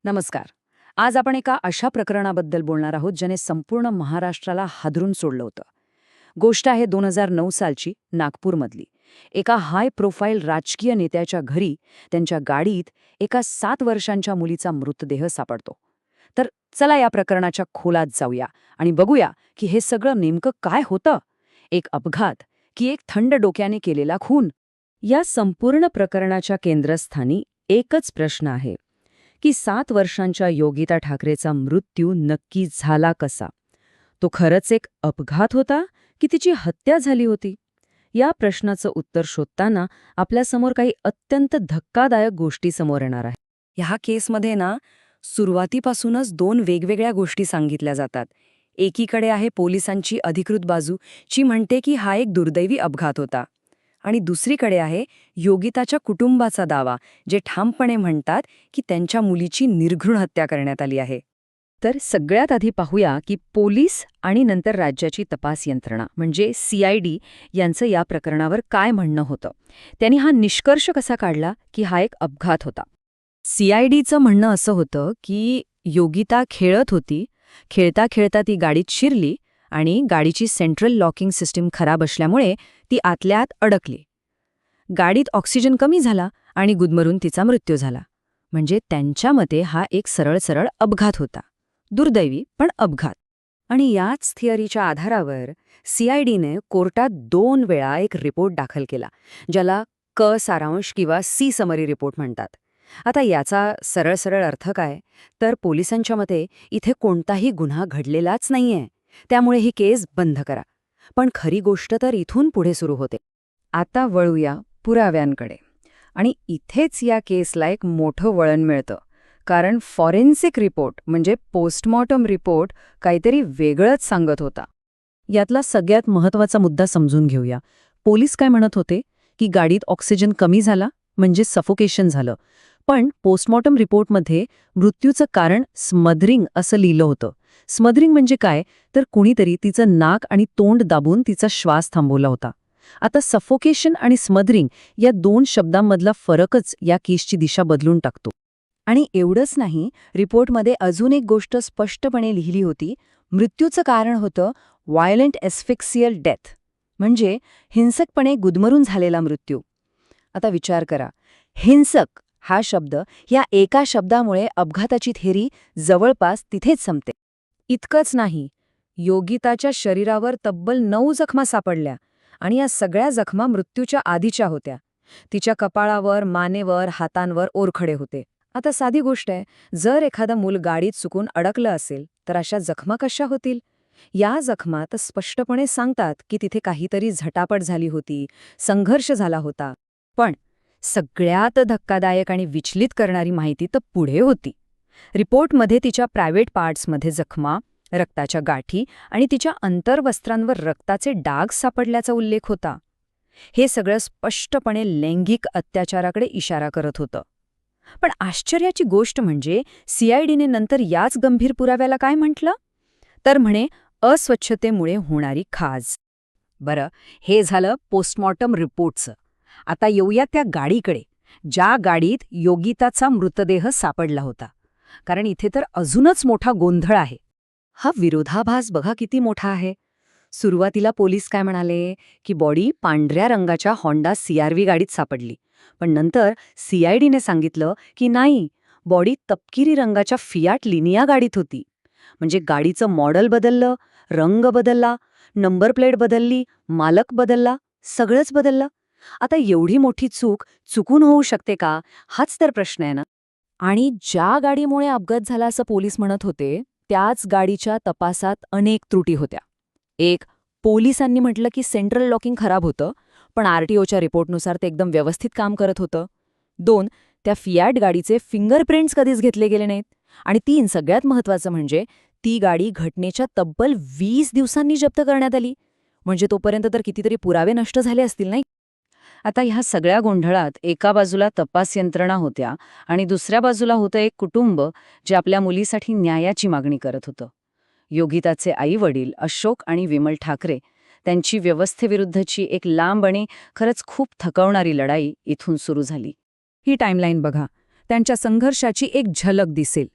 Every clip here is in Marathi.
नमस्कार. आज आपण एका अशा प्रकरणाबद्दल बोलणार आहोत ज्याने संपूर्ण महाराष्ट्राला हादरून सोडलं होतं. गोष्ट आहे 2009 सालची, नागपूरमधली. एका हाय प्रोफाईल राजकीय नेत्याच्या घरी त्यांच्या गाडीत एका 7 वर्षांच्या मुलीचा मृतदेह सापडतो. तर चला या प्रकरणाच्या खोलात जाऊया आणि बघूया की हे सगळं नेमकं काय होतं. एक अपघात की एक थंड डोक्याने केलेला खून? या संपूर्ण प्रकरणाच्या केंद्रस्थानी एकच प्रश्न आहे की 7 वर्षांच्या योगिता ठाकरेचा मृत्यू नक्की झाला कसा? तो खरंच एक अपघात होता की तिची हत्या झाली होती? या प्रश्नाचं उत्तर शोधताना आपल्यासमोर काही अत्यंत धक्कादायक गोष्टी समोर येणार आहे. ह्या केसमध्ये सुरुवातीपासूनच 2 वेगवेगळ्या गोष्टी सांगितल्या जातात. एकीकडे आहे पोलिसांची अधिकृत बाजू, जी म्हणते की हा एक दुर्दैवी अपघात होता. आणि दुसरीकडे आहे योगिताच्या कुटुंबाचा दावा, जे ठामपणे म्हणतात की त्यांच्या मुलीची निर्घृण हत्या करण्यात आली आहे. तर सगळ्यात आधी पाहूया की पोलीस आणि नंतर राज्याची तपास यंत्रणा म्हणजे CID यांचं या प्रकरणावर काय म्हणणं होतं. त्यांनी हा निष्कर्ष कसा काढला की हा एक अपघात होता. CIDचं म्हणणं असं होतं की योगिता खेळत होती, खेळता खेळता ती गाडीत शिरली आणि गाडीची सेंट्रल लॉकिंग सिस्टीम खराब असल्यामुळे ती आतल्या आत अडकली. गाडीत ऑक्सिजन कमी झाला आणि गुदमरून तिचा मृत्यू झाला. म्हणजे त्यांच्या मते हा एक सरळ अपघात होता. दुर्दैवी पण अपघात. आणि याच थिअरीच्या आधारावर CIDने कोर्टात 2 वेळा एक रिपोर्ट दाखल केला, ज्याला सारांश किंवा समरी रिपोर्ट म्हणतात. आता याचा सरळ अर्थ काय? तर पोलिसांच्या मते इथे कोणताही गुन्हा घडलेलाच नाहीये, त्यामुळे ही केस बंद करा. पण खरी गोष्ट तर इथून पुढे सुरू होते. आता वळूया पुराव्यांकडे. आणि इथेच या केसला एक मोठं वळण मिळतं, कारण फॉरेन्सिक रिपोर्ट म्हणजे पोस्टमॉर्टम रिपोर्ट काहीतरी वेगळंच सांगत होता. यातला सगळ्यात महत्त्वाचा मुद्दा समजून घेऊया. पोलीस काय म्हणत होते की गाडीत ऑक्सिजन कमी झाला म्हणजे सफोकेशन झालं. पण पोस्टमॉर्टम रिपोर्टमध्ये मृत्यूचं कारण स्मदरिंग असं लिहिलं होतं. स्मदरिंग म्हणजे काय? तर कुणीतरी तिचं नाक आणि तोंड दाबून तिचा श्वास थांबवला होता. आता सफोकेशन आणि स्मदरिंग या 2 शब्दांमधला फरकच या केसची दिशा बदलून टाकतो. आणि एवढंच नाही, रिपोर्टमध्ये अजून एक गोष्ट स्पष्टपणे लिहिली होती. मृत्यूचं कारण होतं व्हायलंट एस्फिक्सियल डेथ, म्हणजे हिंसकपणे गुदमरून झालेला मृत्यू. आता विचार करा, हिंसक हा शब्द, या एका शब्दामुळे अपघाताची थेरी जवळपास तिथेच संपते. इतकंच नाही, योगिताच्या शरीरावर तब्बल 9 जखमा सापडल्या आणि या सगळ्या जखमा मृत्यूच्या आधीच्या होत्या. तिच्या कपाळावर, मानेवर, हातांवर ओरखडे होते. आता साधी गोष्ट आहे, जर एखादं मूल गाडीत चुकून अडकलं असेल तर अशा जखमा कशा होतील? या जखमा तर स्पष्टपणे सांगतात की तिथे काहीतरी झटापट झाली होती, संघर्ष झाला होता. पण सगळ्यात धक्कादायक आणि विचलित करणारी माहिती तर पुढे होती. रिपोर्टमध्ये तिच्या प्रायव्हेट पार्ट्समध्ये जखमा, रक्ताच्या गाठी आणि तिच्या अंतर्वस्त्रांवर रक्ताचे डाग सापडल्याचा उल्लेख होता. हे सगळं स्पष्टपणे लैंगिक अत्याचाराकडे इशारा करत होतं. पण आश्चर्याची गोष्ट म्हणजे CIDने नंतर याच गंभीर पुराव्याला काय म्हटलं? तर म्हणे अस्वच्छतेमुळे होणारी खाज. बरं, हे झालं पोस्टमॉर्टम रिपोर्टचं. आता येऊया त्या गाडीकडे, ज्या गाडीत योगिताचा मृतदेह सापडला होता. कारण इथे तर अजूनच मोठा गोंधळ आहे. हा विरोधाभास बघा किती मोठा आहे. सुरुवातीला पोलीस काय म्हणाले की बॉडी पांढऱ्या रंगाच्या होंडा CRV गाडीत सापडली. पण नंतर CIDने सांगितलं की नाही, बॉडी तपकिरी रंगाच्या फियाट लिनिया गाडीत होती. म्हणजे गाडीचं मॉडेल बदललं, रंग बदलला, नंबर प्लेट बदलली, मालक बदलला, सगळंच बदललं. आता एवढी मोठी चूक चुकून होऊ शकते का? हाच तर प्रश्न आहे ना. आणि ज्या गाडीमुळे अपघात झाला असं पोलीस म्हणत होते, त्याच गाडीच्या तपासात अनेक त्रुटी होत्या. एक, पोलिसांनी म्हटलं की सेंट्रल लॉकिंग खराब होतं, पण RTOच्या रिपोर्टनुसार ते एकदम व्यवस्थित काम करत होतं. 2, त्या फियाट गाडीचे फिंगरप्रिंट्स कधीच घेतले गेले नाहीत. आणि 3, सगळ्यात महत्त्वाचं म्हणजे ती गाडी घटनेच्या तब्बल 20 दिवसांनी जप्त करण्यात आली. म्हणजे तोपर्यंत तर कितीतरी पुरावे नष्ट झाले असतील, नाही? आता ह्या सगळ्या गोंधळात एका बाजूला तपास यंत्रणा होत्या आणि दुसऱ्या बाजूला होतं एक कुटुंब जे आपल्या मुलीसाठी न्यायाची मागणी करत होतं. योगिताचे आई-वडील अशोक आणि विमल ठाकरे, त्यांची व्यवस्थेविरुद्धची एक लांब आणि खरंच खूप थकवणारी लढाई इथून सुरू झाली. ही टाईमलाईन बघा. त्यांच्या संघर्षाची एक झलक दिसेल.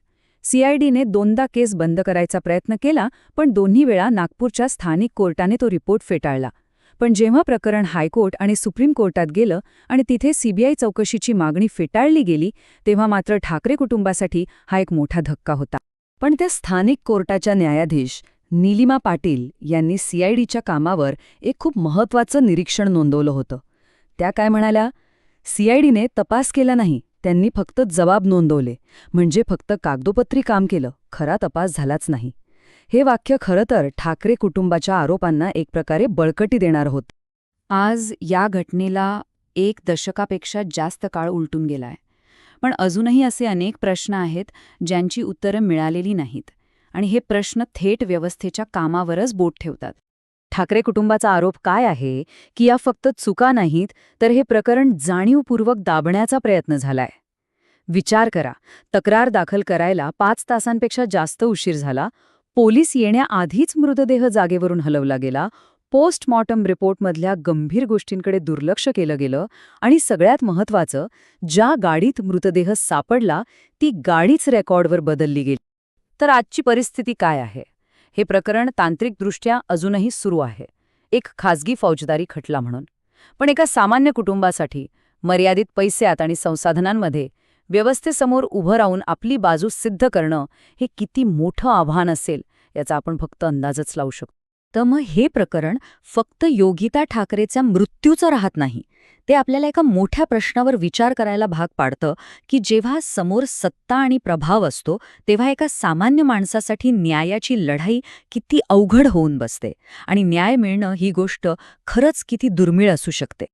सीआयडीने 2दा केस बंद करायचा प्रयत्न केला, पण दोन्ही वेळा नागपूरच्या स्थानिक कोर्टाने तो रिपोर्ट फेटाळला. पण जेव्हा प्रकरण हायकोर्ट आणि सुप्रीम कोर्टात गेलं आणि तिथे सीबीआय चौकशीची मागणी फेटाळली गेली, तेव्हा मात्र ठाकरे कुटुंबासाठी हा एक मोठा धक्का होता. पण त्या स्थानिक कोर्टाच्या न्यायाधीश नीलिमा पाटील यांनी सीआयडीच्या कामावर एक खूप महत्त्वाचं निरीक्षण नोंदवलं होतं. त्या काय म्हणाल्या, सीआयडीने तपास केला नाही, त्यांनी फक्त जबाब नोंदवले, म्हणजे फक्त कागदोपत्री काम केलं, खरा तपास झालाच नाही. हे वाक्य खरं तर ठाकरे कुटुंबाच्या आरोपांना एक प्रकारे बळकटी देणार होतं. आज या घटनेला 1 दशकापेक्षा जास्त काळ उलटून गेलाय. पण अजूनही असे अनेक प्रश्न आहेत ज्यांची उत्तरं मिळालेली नाहीत, आणि हे प्रश्न थेट व्यवस्थेच्या कामावरच बोट ठेवतात. ठाकरे कुटुंबाचा आरोप काय आहे की या फक्त चुका नाहीत, तर हे प्रकरण जाणीवपूर्वक दाबण्याचा प्रयत्न झालाय. विचार करा, तक्रार दाखल करायला 5 तासांपेक्षा जास्त उशीर झाला, पोलीस येण्याआधीच मृतदेह जागेवरून हलवला गेला, पोस्टमॉर्टम रिपोर्टमधल्या गंभीर गोष्टींकडे दुर्लक्ष केलं गेलं, आणि सगळ्यात महत्त्वाचं, ज्या गाडीत मृतदेह सापडला ती गाडीच रेकॉर्डवर बदलली गेली. तर आजची परिस्थिती काय आहे? हे प्रकरण तांत्रिकदृष्ट्या अजूनही सुरू आहे, एक खाजगी फौजदारी खटला म्हणून. पण एका सामान्य कुटुंबासाठी मर्यादित पैशात आणि संसाधनांमध्ये व्यवस्थेसमोर उभं राहून आपली बाजू सिद्ध करणं हे किती मोठं आव्हान असेल याचा आपण फक्त अंदाजच लावू शकतो. तर मग हे प्रकरण फक्त योगिता ठाकरेच्या मृत्यूचं राहत नाही, ते आपल्याला एका मोठ्या प्रश्नावर विचार करायला भाग पाडतं की जेव्हा समोर सत्ता आणि प्रभाव असतो तेव्हा एका सामान्य माणसासाठी न्यायाची लढाई किती अवघड होऊन बसते, आणि न्याय मिळणं ही गोष्ट खरंच किती दुर्मिळ असू शकते.